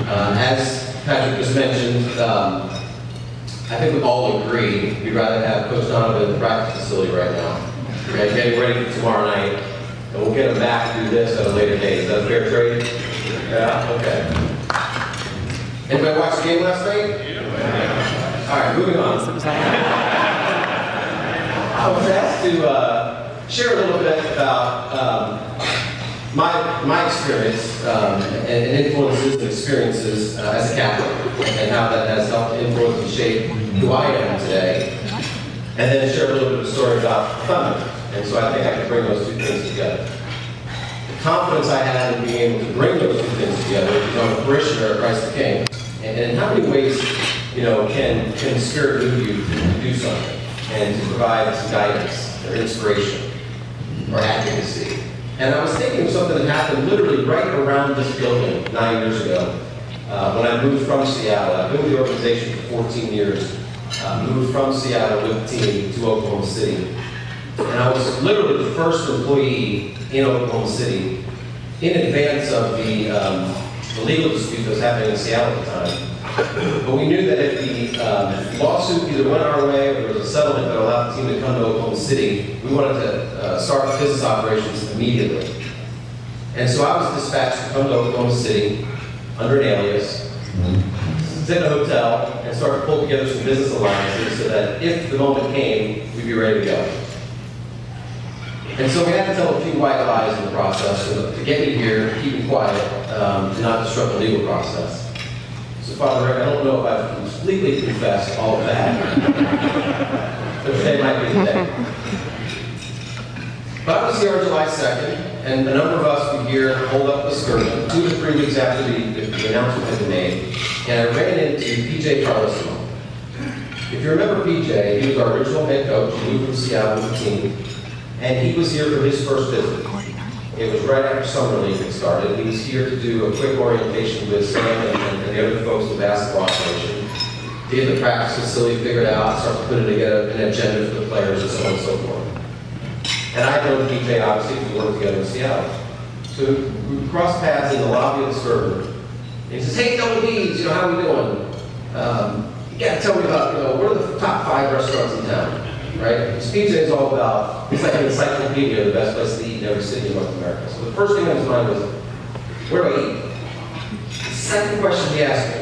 As Patrick just mentioned, I think we all agree we'd rather have Coach Donovan in the practice facility right now. Okay, getting ready for tomorrow night, and we'll get him back to do this at a later date. Is that a fair trade? Yeah? Okay. Anybody watch the game last night? Yeah. All right, moving on. I was asked to share a little bit about my experience and influences and experiences as a Catholic, and how that has helped influence and shape who I am today, and then share a little bit of a story about Thunder. And so I think I can bring those two things together. The confidence I had in being able to bring those two things together, because I'm a parishioner at Christ the King, and in how many ways, can the Spirit move you to do something and to provide some guidance or inspiration or advocacy. And I was thinking of something that happened literally right around this building 9 years ago when I moved from Seattle. I've been with the organization for 14 years. Moved from Seattle with the team to Oklahoma City. And I was literally the first employee in Oklahoma City in advance of the legal dispute that was happening in Seattle at the time. But we knew that if the lawsuit either went our way or there was a settlement that allowed the team to come to Oklahoma City, we wanted to start business operations immediately. And so I was dispatched to come to Oklahoma City under an alias, sit in a hotel, and start to pull together some business alliances so that if the moment came, we'd be ready to go. And so we had to tell a few white lies in the process to get me here, keep me quiet, to not disrupt the legal process. So Father Rick, I don't know if I've completely confessed all of that, but today might be the day. But I was here on July 2nd, and a number of us were here hold up the skirt 2 to 3 weeks after the announcement had been made, and I ran into PJ Carlson. If you remember PJ, he was our original head coach. He moved from Seattle with the team, and he was here for his first visit. It was right after summer league had started. He was here to do a quick orientation with Sam and the other folks in the basketball operation, to get the practice facility figured out, start to put together an agenda for the players, and so on and so forth. And I know PJ, obviously, we worked together in Seattle. So we crossed paths in the lobby of the Skirvin. And he says, "Hey, Double D's, how are we doing? You gotta tell me about, what are the top 5 restaurants in town?" Right? Because PJ is all about, it's like an encyclopedia of the best place to eat in every city in North America. So the first thing on his mind was, where do I eat? The second question he asked me,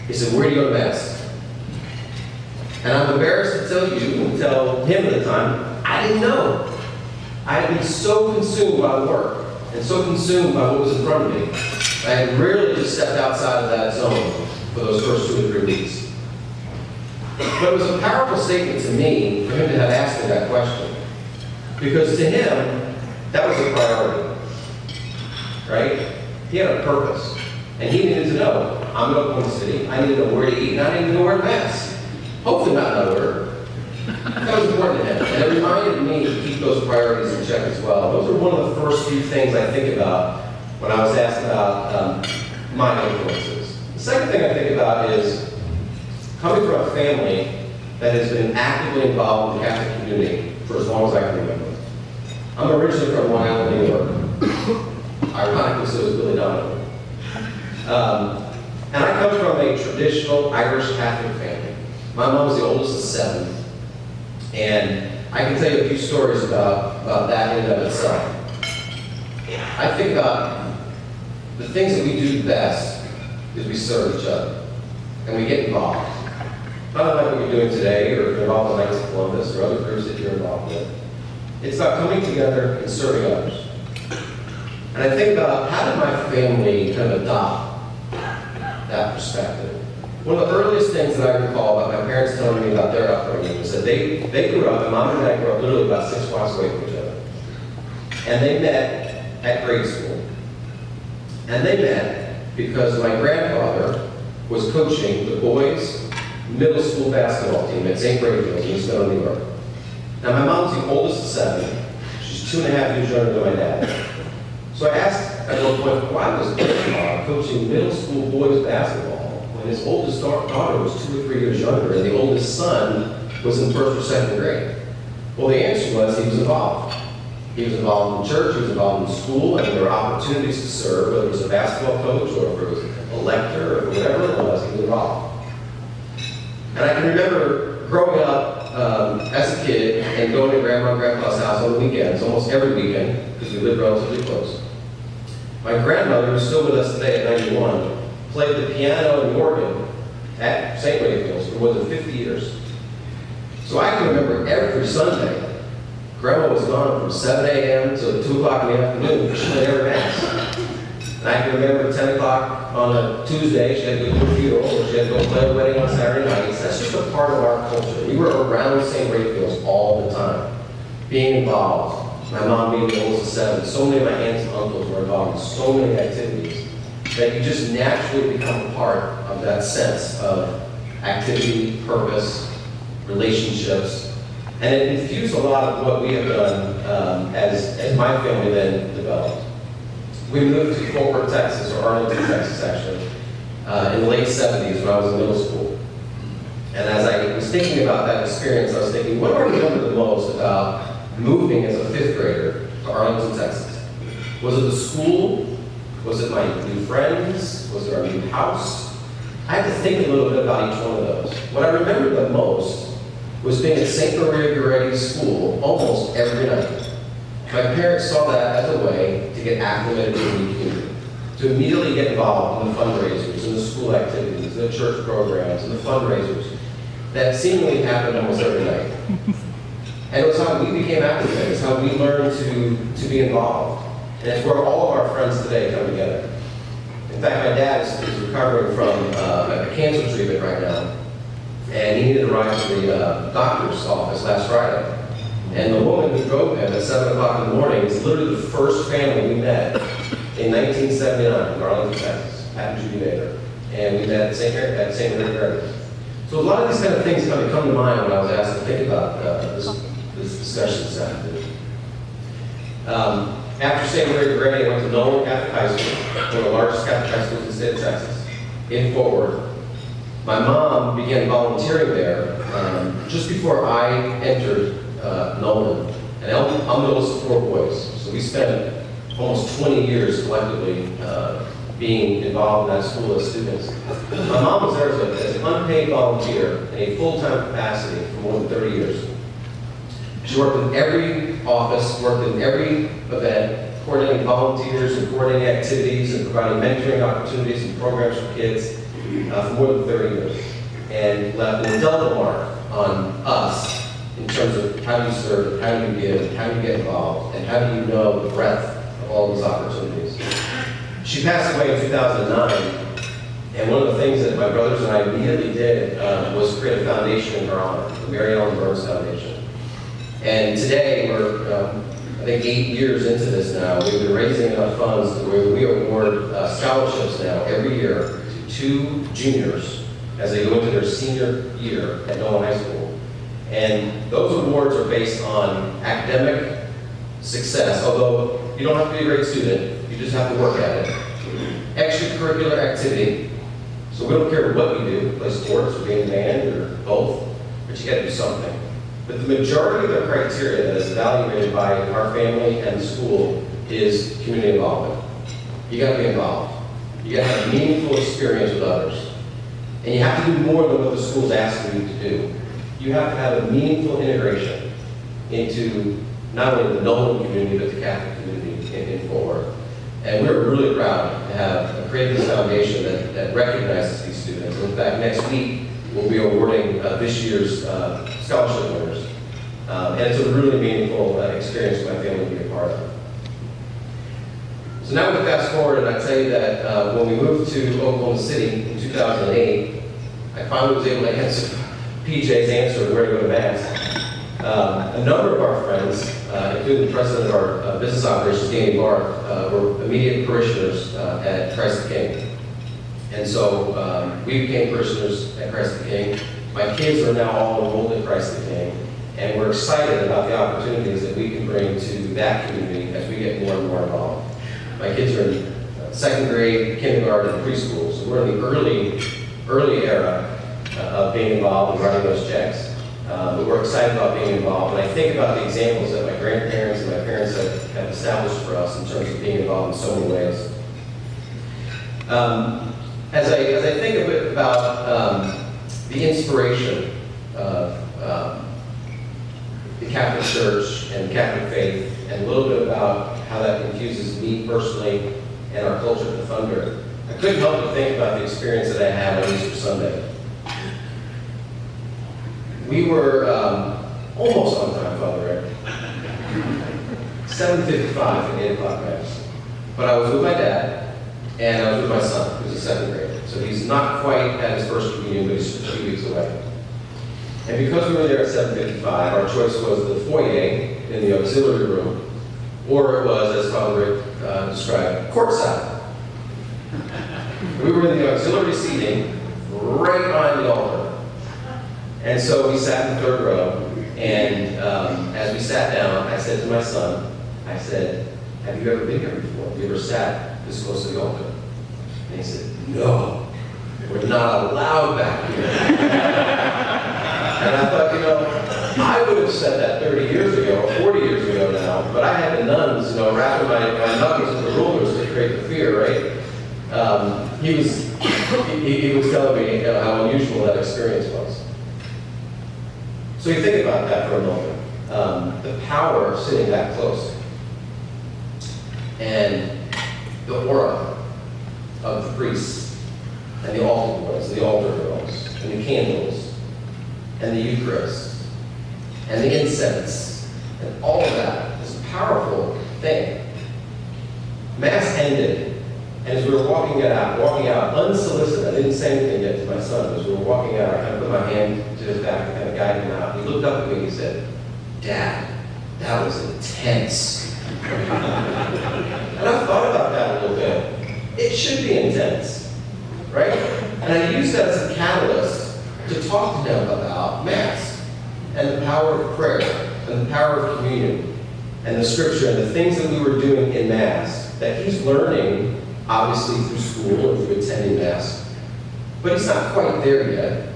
he said, "Where do you go to Mass?" And I'm embarrassed to tell you, and tell him at the time, I didn't know. I had been so consumed by the work, and so consumed by what was in front of me, I had rarely just stepped outside of that zone for those first 2 or 3 weeks. But it was a powerful statement to me for him to have asked me that question. Because to him, that was a priority. Right? He had a purpose. And he needed to know, I'm in Oklahoma City, I need to know where to eat, and I need to know where to Mass. Hopefully not in order. That was important to him. And it reminded me to keep those priorities in check as well. Those are one of the first few things I think about when I was asked about my influences. The second thing I think about is coming from a family that has been actively involved in the Catholic community for as long as I can remember. I'm originally from Long Island, New York. Ironically, so is Billy Donovan. And I come from a traditional Irish Catholic family. My mom was the oldest of 7. And I can tell you a few stories about that in and of itself. I think about the things that we do best is we serve each other. And we get involved. Not like what you're doing today, or if you're involved in Knights of Columbus, or other groups that you're involved with. It's about coming together and serving others. And I think about how did my family kind of adopt that perspective. One of the earliest things that I recall about my parents telling me about their upbringing was that they grew up, and Mom and Dad grew up literally about 6 blocks away from each other. And they met at grade school. And they met because my grandfather was coaching the boys' middle school basketball team at St. Brayfield in East Meadow, New York. Now, my mom's the oldest of 7. She's 2.5 years younger than my dad. So I asked at one point, why was grandpa coaching middle school boys basketball when his oldest daughter was 2 or 3 years younger and the oldest son was in 1st or 2nd grade? Well, the answer was he was involved. He was involved in church, he was involved in school, and there were opportunities to serve, whether it was a basketball coach or if it was a collector, or whatever it was, he was involved. And I can remember growing up as a kid and going to Grandma and Grandpa's house on the weekends, almost every weekend, because we lived relatively close. My grandmother, who's still with us today at 91, played the piano and organ at St. Raphael's for more than 50 years. So I can remember every Sunday, Grandma was gone from 7 a.m. to 2 o'clock in the afternoon. She played every mass. And I can remember 10 o'clock on a Tuesday, she had to go to a funeral, or she had to go play a wedding on Saturday nights. That's just a part of our culture. We were around St. Raphael's all the time, being involved. My mom being the oldest of 7. So many of my aunts and uncles were involved in so many activities that you just naturally become a part of that sense of activity, purpose, relationships. And it infused a lot of what we have done as my family then developed. We moved to Fort Worth, Texas, or Arlington, Texas, actually, in the late 70s when I was in middle school. And as I was thinking about that experience, I was thinking, what do I remember the most about moving as a 5th grader to Arlington, Texas? Was it the school? Was it my new friends? Was it our new house? I had to think a little bit about each one of those. What I remember the most was being at St. Maria Goretti's school almost every night. My parents saw that as a way to get acclimated to the community, to immediately get involved in the fundraisers, in the school activities, in the church programs, in the fundraisers that seemingly happened almost every night. And it was how we became acclimated. It's how we learned to be involved. And it's where all of our friends today come together. In fact, my dad is recovering from a cancer treatment right now. And he needed to ride to the doctor's office last Friday. And the woman who drove him at 7 o'clock in the morning is literally the first family we met in 1979 in Arlington, Texas, Pat and Judy Bader. And we met at St. Maria Goretti. So a lot of these kind of things come to mind when I was asked to think about this discussion this afternoon. After St. Maria Goretti, I went to Nolan Catholic High School, one of the largest Catholic high schools in the state of Texas, in Fort Worth. My mom began volunteering there just before I entered Nolan. And I'm the oldest of 4 boys, so we spent almost 20 years collectively being involved in that school as students. My mom was there as an unpaid volunteer in a full-time capacity for more than 30 years. She worked in every office, worked in every event, coordinating volunteers and coordinating activities and providing mentoring opportunities and programs for kids for more than 30 years. And left an indelible mark on us in terms of how do you serve, how do you give, how do you get involved, and how do you know the breadth of all these opportunities. She passed away in 2009, and one of the things that my brothers and I immediately did was create a foundation in her honor, the Mary Ellen Byrnes Foundation. And today, we're, I think, 8 years into this now. We've been raising enough funds where we award scholarships now every year to 2 juniors as they go into their senior year at Nolan High School. And those awards are based on academic success, although you don't have to be a great student, you just have to work at it. Extracurricular activity, so we don't care what you do, play sports or be in a band or both, but you gotta do something. But the majority of the criteria that is evaluated by our family and the school is community involvement. You gotta be involved. You gotta have a meaningful experience with others. And you have to do more than what the school's asking you to do. You have to have a meaningful integration into not only the Nolan community, but the Catholic community in Fort Worth. And we're really proud to have created this foundation that recognizes these students. In fact, next week, we'll be awarding this year's scholarship winners. And it's a really meaningful experience for my family to be a part of. So now we fast forward, and I'd say that when we moved to Oklahoma City in 2008, I finally was able to answer PJ's answer of where to go to Mass. A number of our friends, including the president of our business operations, Danny Barth, were immediate parishioners at Christ the King. And so we became parishioners at Christ the King. My kids are now all enrolled at Christ the King, and we're excited about the opportunities that we can bring to that community as we get more and more involved. My kids are in 2nd grade, kindergarten, and preschool, so we're in the early era of being involved and writing those checks. But we're excited about being involved, and I think about the examples that my grandparents and my parents have established for us in terms of being involved in so many ways. as I think a bit about the inspiration of the Catholic Church and Catholic faith, and a little bit about how that infuses me personally and our culture at the Thunder, I couldn't help but think about the experience that I had on Easter Sunday. We were almost on time, Father Rick. 7:55 for the 8 o'clock mass. But I was with my dad, and I was with my son, who's a second grader. So he's not quite at his first communion, but he's a few weeks away. And because we were there at 7:55, our choice was the foyer in the auxiliary room, or it was, as Father Rick described, courtside. We were in the auxiliary seating right behind the altar. And so we sat in the third row, and as we sat down, I said to my son, I said, have you ever been here before? Have you ever sat this close to the altar? And he said, no, we're not allowed back here. And I thought, I would have said that 30 years ago, or 40 years ago now, but I had the nuns, wrapping my knuckles in the rulers to create the fear, right? He was telling me how unusual that experience was. So you think about that for a moment. The power of sitting that close. And the aura of the priests, and the altar boys, the altar girls, and the candles, and the Eucharist, and the incense, and all of that is a powerful thing. Mass ended, and as we were walking out unsolicited, I didn't say anything yet to my son. As we were walking out, I kind of put my hand to his back and kind of guided him out. He looked up at me and he said, Dad, that was intense. And I thought about that a little bit. It should be intense, right? And I used that as a catalyst to talk to him about Mass and the power of prayer and the power of communion and the Scripture and the things that we were doing in Mass that he's learning, obviously through school and through attending Mass. But he's not quite there yet.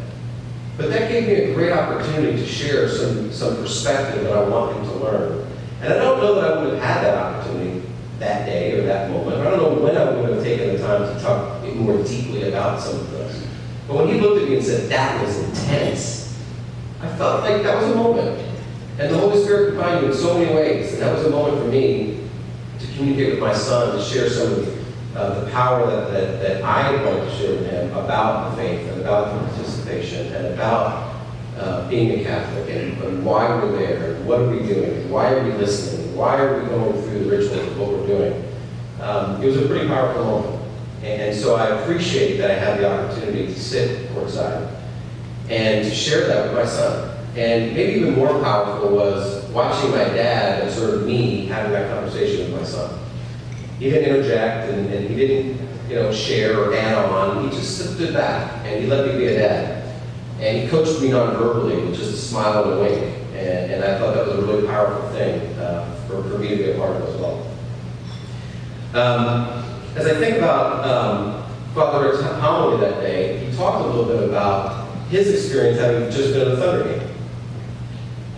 But that gave me a great opportunity to share some perspective that I want him to learn. And I don't know that I would have had that opportunity that day or that moment. I don't know when I would have taken the time to talk more deeply about some of this. But when he looked at me and said, that was intense, I felt like that was a moment. And the Holy Spirit could find you in so many ways. And that was a moment for me to communicate with my son, to share some of the power that I wanted to share with him about the faith and about the participation and about being a Catholic and why we're there, and what are we doing, and why are we listening, and why are we going through the rituals of what we're doing. It was a pretty powerful moment. And so I appreciate that I had the opportunity to sit courtside and to share that with my son. And maybe even more powerful was watching my dad observe me having that conversation with my son. He didn't interject and he didn't, share or add on. He just stood back and he let me be a dad. And he coached me non-verbally with just a smile and a wink. And I thought that was a really powerful thing for me to be a part of as well. As I think about Father Rick's homily that day, he talked a little bit about his experience having just been at a Thunder game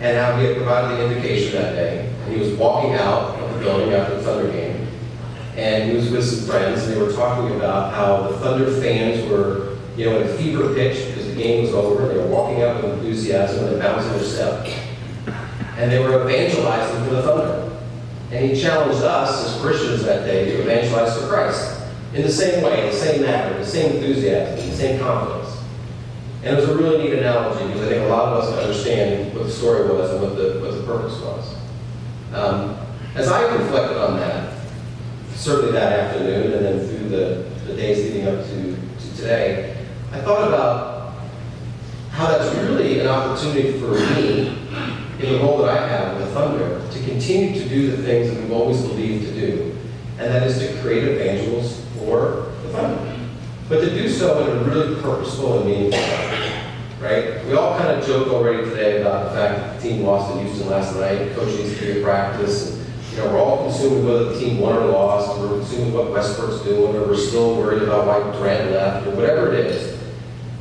and how he had provided the invocation that day. And he was walking out of the building after the Thunder game, and he was with some friends, and they were talking about how the Thunder fans were, in a fever pitch because the game was over. They were walking out with enthusiasm and bouncing their step, and they were evangelizing for the Thunder. And he challenged us as Christians that day to evangelize for Christ in the same way, in the same manner, the same enthusiasm, the same confidence. And it was a really neat analogy because I think a lot of us understand what the story was and what the purpose was. As I reflected on that, certainly that afternoon and then through the days leading up to today, I thought about how that's really an opportunity for me in the role that I have with the Thunder to continue to do the things that we've always believed to do, and that is to create evangels for the Thunder. But to do so in a really purposeful and meaningful way, right? We all kind of joked already today about the fact that the team lost in Houston last night, coach needs to be at practice, and we're all consumed with whether the team won or lost, and we're consumed with what Westport's doing, or we're still worried about why Durant left, or whatever it is.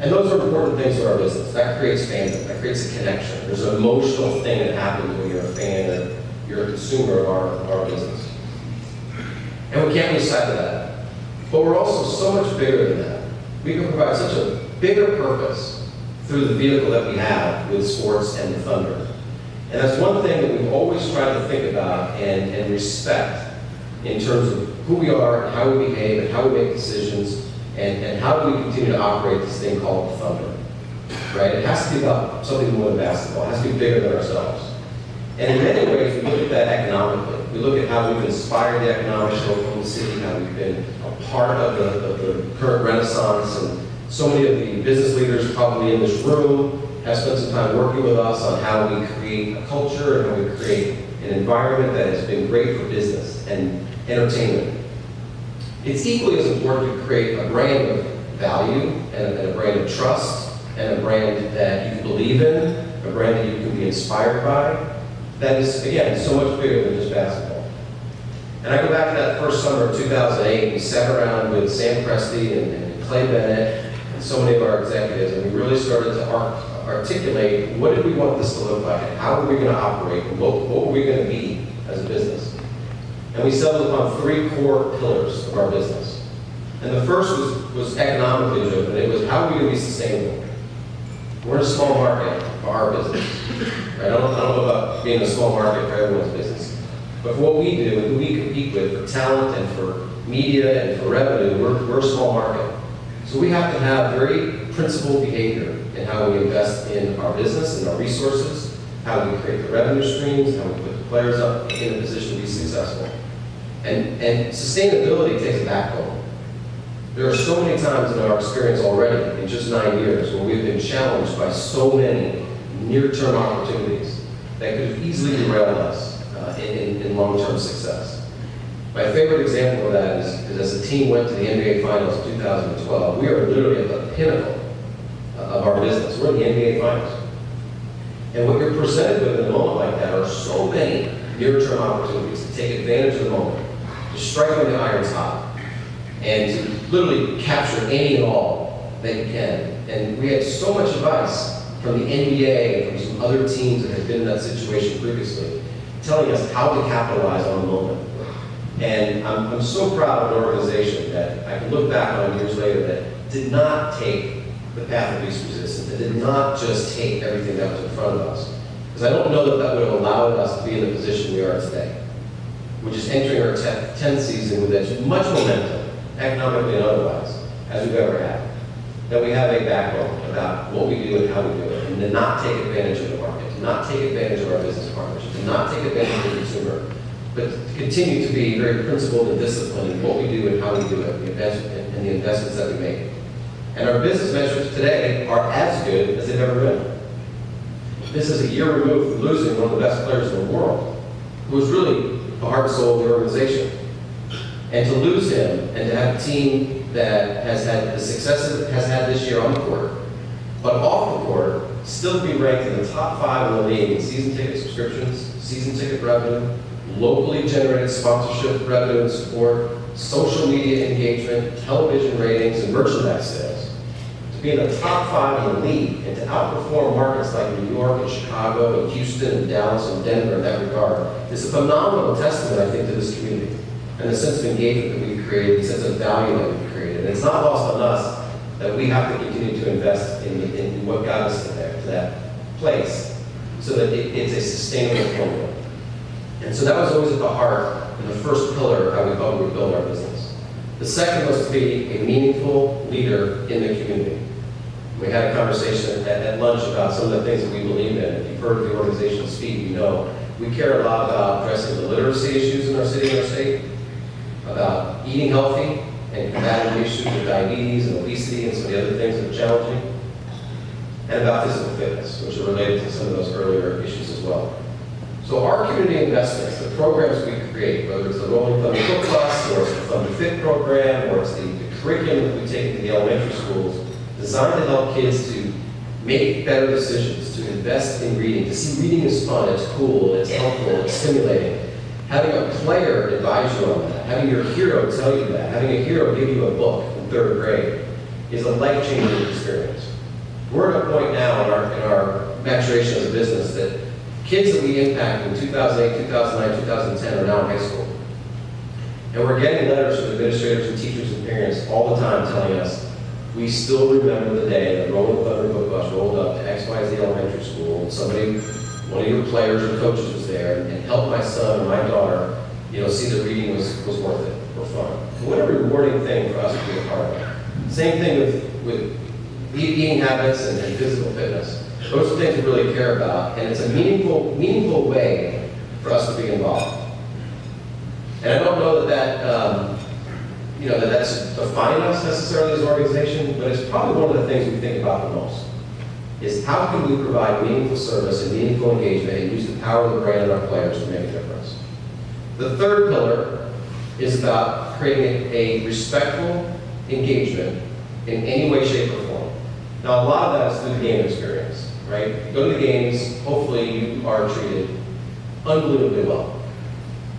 And those are important things to our business. That creates fandom, that creates a connection. There's an emotional thing that happens when you're a fan or you're a consumer of our business. And we can't lose sight of that. But we're also so much bigger than that. we can provide such a bigger purpose through the vehicle that we have with sports and the Thunder. And that's one thing that we've always tried to think about and respect in terms of who we are and how we behave and how we make decisions and how do we continue to operate this thing called the Thunder, right? It has to be about something more than basketball. It has to be bigger than ourselves. And in many ways, we look at that economically. We look at how we've inspired the economics of Oklahoma City, how we've been a part of the current renaissance, and so many of the business leaders probably in this room have spent some time working with us on how we create a culture and how we create an environment that has been great for business and entertainment. It's equally as important to create a brand of value and a brand of trust and a brand that you can believe in, a brand that you can be inspired by. That is, again, so much bigger than just basketball. And I go back to that first summer of 2008, we sat around with Sam Presti and Clay Bennett and so many of our executives, and we really started to articulate what did we want this to look like, and how were we going to operate, and what were we going to be as a business. And we settled upon three core pillars of our business. And the first was economically driven. It was how are we going to be sustainable? We're in a small market for our business. Right? I don't know about being a small market for everyone's business. But for what we do and who we compete with for talent and for media and for revenue, we're a small market. So we have to have very principled behavior in how we invest in our business and our resources, how we create the revenue streams, how we put the players up in a position to be successful. And sustainability takes a backbone. There are so many times in our experience already, in just 9 years, where we've been challenged by so many near-term opportunities that could have easily derailed us in long-term success. My favorite example of that is as the team went to the NBA Finals in 2012, we are literally at the pinnacle of our business. We're in the NBA Finals. And what you're presented with in a moment like that are so many near-term opportunities to take advantage of the moment, to strike when the iron's hot, and to literally capture any and all that you can. And we had so much advice from the NBA and from some other teams that had been in that situation previously, telling us how to capitalize on the moment. And I'm so proud of an organization that I can look back on years later that did not take the path of least resistance, that did not just take everything that was in front of us. Because I don't know that that would have allowed us to be in the position we are today, which is entering our 10th season with as much momentum, economically and otherwise, as we've ever had. That we have a backbone about what we do and how we do it, and to not take advantage of the market, to not take advantage of our business partners, to not take advantage of the consumer, but to continue to be very principled and disciplined in what we do and how we do it, and the investments that we make. And our business metrics today are as good as they've ever been. This is a year removed from losing one of the best players in the world, who was really the heart and soul of the organization. And to lose him and to have a team that has had the successes it has had this year on the court, but off the court, still be ranked in the top 5 in the league in season ticket subscriptions, season ticket revenue, locally generated sponsorship revenue and support, social media engagement, television ratings, and merchandise sales. To be in the top 5 in the league and to outperform markets like New York and Chicago and Houston and Dallas and Denver in that regard is a phenomenal testament, I think, to this community and the sense of engagement that we've created, the sense of value that we've created. And it's not lost on us that we have to continue to invest in what got us to that place so that it's a sustainable formula. And so that was always at the heart and the first pillar of how we thought we would build our business. The second was to be a meaningful leader in the community. We had a conversation at lunch about some of the things that we believe in. If you've heard the organization speak, you know we care a lot about addressing the literacy issues in our city and our state, about eating healthy and combating issues of diabetes and obesity and some of the other things that are challenging, and about physical fitness, which are related to some of those earlier issues as well. So our community investments, the programs we create, whether it's the Rolling Thunder Book Bus, or it's the Thunder Fit program, or it's the curriculum that we take into the elementary schools, designed to help kids to make better decisions, to invest in reading, to see reading is fun, it's cool, it's helpful, it's stimulating. Having a player advise you on that, having your hero tell you that, having a hero give you a book in 3rd grade is a life-changing experience. We're at a point now in our maturation as a business that kids that we impact in 2008, 2009, 2010 are now in high school. And we're getting letters from administrators and teachers and parents all the time telling us, we still remember the day the Rolling Thunder book bus rolled up to XYZ Elementary School, and somebody, one of your players or coaches was there, and helped my son or my daughter, see that reading was worth it, or fun. And what a rewarding thing for us to be a part of. Same thing with eating habits and physical fitness. Those are things we really care about, and it's a meaningful way for us to be involved. And I don't know that's defining us necessarily as an organization, but it's probably one of the things we think about the most, is how can we provide meaningful service and meaningful engagement and use the power of the brand and our players to make a difference. The third pillar is about creating a respectful engagement in any way, shape, or form. Now, a lot of that is through the game experience, right? You go to the games, hopefully you are treated unbelievably well.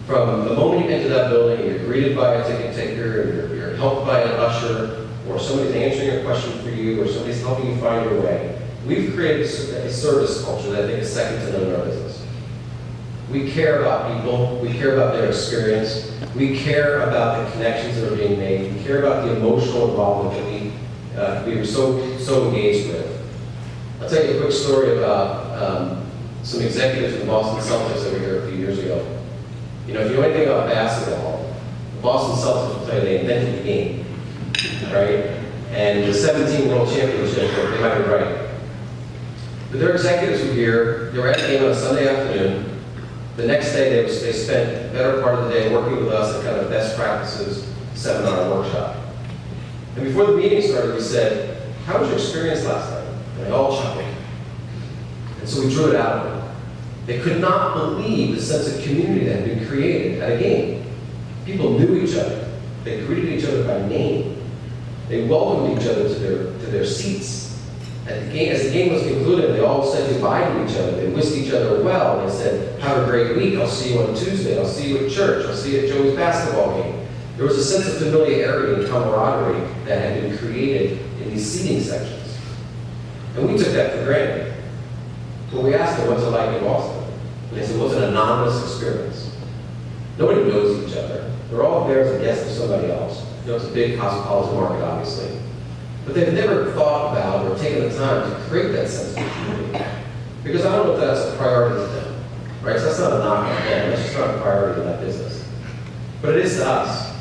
From the moment you enter that building, you're greeted by a ticket taker, and you're helped by an usher, or somebody's answering a question for you, or somebody's helping you find your way. We've created a service culture that I think is second to none in our business. We care about people, we care about their experience, we care about the connections that are being made, we care about the emotional involvement that we are so engaged with. I'll tell you a quick story about some executives from the Boston Celtics that were here a few years ago. If you know anything about basketball, the Boston Celtics will tell you they invented the game, right? And the 17 World Championship, they might be right. But their executives were here, they were at the game on a Sunday afternoon. The next day, they spent the better part of the day working with us at kind of best practices seminar and workshop. And before the meeting started, we said, how was your experience last night? And they all chuckled. And so we drew it out of them. They could not believe the sense of community that had been created at a game. People knew each other. They greeted each other by name. They welcomed each other to their seats. At the game, as the game was concluded, they all said goodbye to each other. They wished each other well. They said, have a great week. I'll see you on Tuesday. I'll see you at church. I'll see you at Joey's basketball game. There was a sense of familiarity and camaraderie that had been created in these seating sections. And we took that for granted. But we asked them, what's it like in Boston? And they said, it was an anonymous experience. Nobody knows each other. They're all there as a guest of somebody else. It's a big cosmopolitan market, obviously. But they've never thought about or taken the time to create that sense of community. Because I don't know if that's a priority to them, right? So that's not a knock on them. That's just not a priority in that business. But it is to us.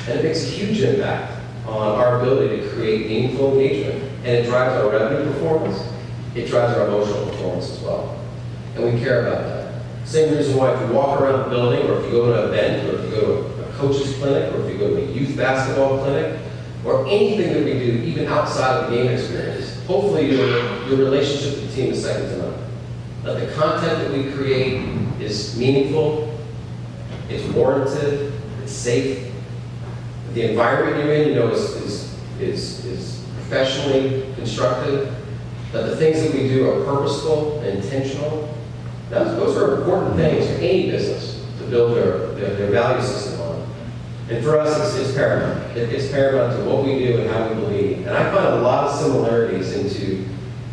And it makes a huge impact on our ability to create meaningful engagement. And it drives our revenue performance. It drives our emotional performance as well. And we care about that. Same reason why if you walk around the building, or if you go to an event, or if you go to a coach's clinic, or if you go to a youth basketball clinic, or anything that we do, even outside of the game experience, hopefully your relationship with the team is second to none. That the content that we create is meaningful, it's warranted, it's safe. The environment you're in, is professionally constructed. That the things that we do are purposeful and intentional. Those are important things for any business to build their value system on. And for us, it's paramount. It's paramount to what we do and how we believe. And I find a lot of similarities into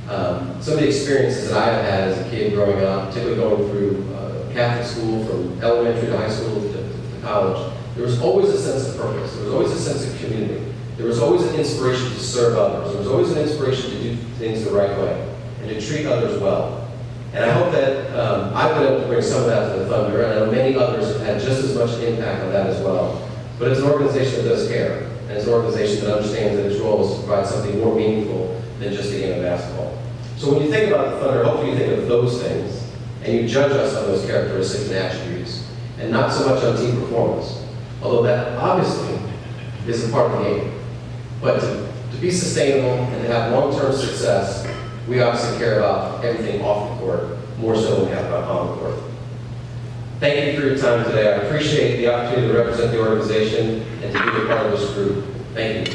some of the experiences that I have had as a kid growing up, particularly going through Catholic school, from elementary to high school to college. There was always a sense of purpose. There was always a sense of community. There was always an inspiration to serve others. There was always an inspiration to do things the right way and to treat others well. And I hope that I've been able to bring some of that to the Thunder, and I know many others have had just as much impact on that as well. But it's an organization that does care, and it's an organization that understands that its role is to provide something more meaningful than just a game of basketball. So when you think about the Thunder, hopefully you think of those things, and you judge us on those characteristics and attributes, and not so much on team performance. Although that obviously is a part of the game. But to be sustainable and to have long-term success, we obviously care about everything off the court, more so than we have about on the court. Thank you for your time today. I appreciate the opportunity to represent the organization and to be a part of this group. Thank you.